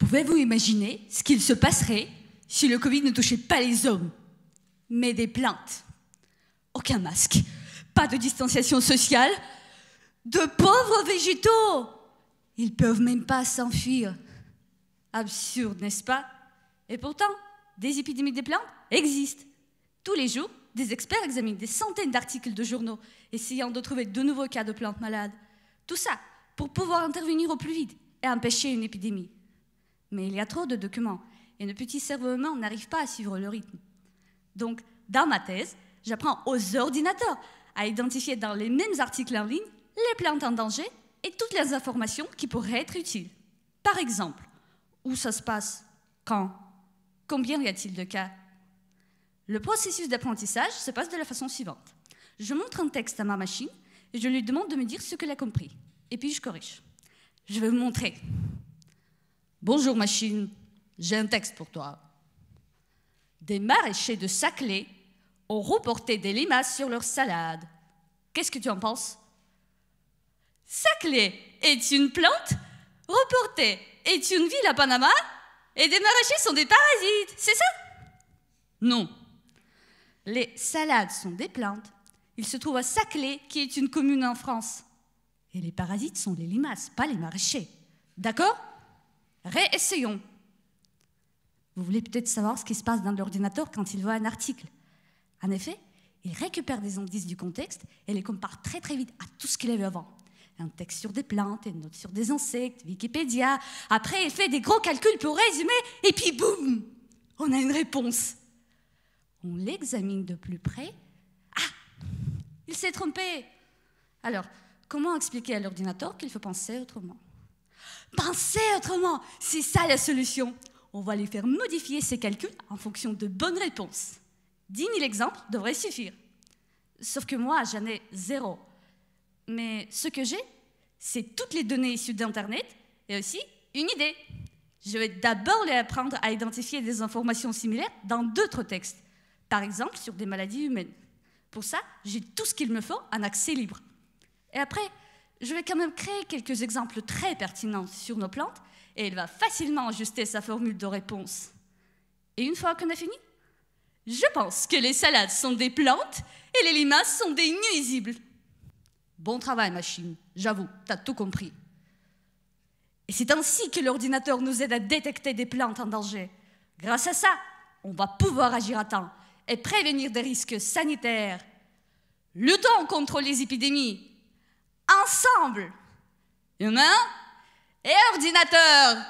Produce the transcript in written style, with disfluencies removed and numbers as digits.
Pouvez-vous imaginer ce qu'il se passerait si le Covid ne touchait pas les hommes, mais des plantes? Aucun masque, pas de distanciation sociale, de pauvres végétaux. Ils peuvent même pas s'enfuir. Absurde, n'est-ce pas? Et pourtant, des épidémies des plantes existent. Tous les jours, des experts examinent des centaines d'articles de journaux, essayant de trouver de nouveaux cas de plantes malades. Tout ça pour pouvoir intervenir au plus vite et empêcher une épidémie. Mais il y a trop de documents et nos petits cerveaux humains n'arrivent pas à suivre le rythme. Donc, dans ma thèse, j'apprends aux ordinateurs à identifier dans les mêmes articles en ligne les plantes en danger et toutes les informations qui pourraient être utiles. Par exemple, où ça se passe, quand, combien y a-t-il de cas? Le processus d'apprentissage se passe de la façon suivante. Je montre un texte à ma machine et je lui demande de me dire ce qu'elle a compris. Et puis je corrige. Je vais vous montrer. Bonjour machine, j'ai un texte pour toi. Des maraîchers de Saclay ont reporté des limaces sur leur salade. Qu'est-ce que tu en penses? Saclay est une plante, reportée est une ville à Panama, et des maraîchers sont des parasites, c'est ça? Non. Les salades sont des plantes. Il se trouve à Saclay, qui est une commune en France. Et les parasites sont les limaces, pas les maraîchers. D'accord? Réessayons. Vous voulez peut-être savoir ce qui se passe dans l'ordinateur quand il voit un article. En effet, il récupère des indices du contexte et les compare très très vite à tout ce qu'il a vu avant. Un texte sur des plantes, une note sur des insectes, Wikipédia. Après, il fait des gros calculs pour résumer et puis boum, on a une réponse. On l'examine de plus près. Ah, il s'est trompé. Alors, comment expliquer à l'ordinateur qu'il faut penser autrement? Penser autrement, c'est ça la solution. On va lui faire modifier ses calculs en fonction de bonnes réponses. 10 000 exemples devraient suffire. Sauf que moi, j'en ai 0. Mais ce que j'ai, c'est toutes les données issues d'Internet et aussi une idée. Je vais d'abord lui apprendre à identifier des informations similaires dans d'autres textes. Par exemple, sur des maladies humaines. Pour ça, j'ai tout ce qu'il me faut en accès libre. Et après, je vais quand même créer quelques exemples très pertinents sur nos plantes et il va facilement ajuster sa formule de réponse. Et une fois qu'on a fini, je pense que les salades sont des plantes et les limaces sont des nuisibles. Bon travail, machine. J'avoue, t'as tout compris. Et c'est ainsi que l'ordinateur nous aide à détecter des plantes en danger. Grâce à ça, on va pouvoir agir à temps et prévenir des risques sanitaires. Luttons contre les épidémies. Ensemble, humains et ordinateurs.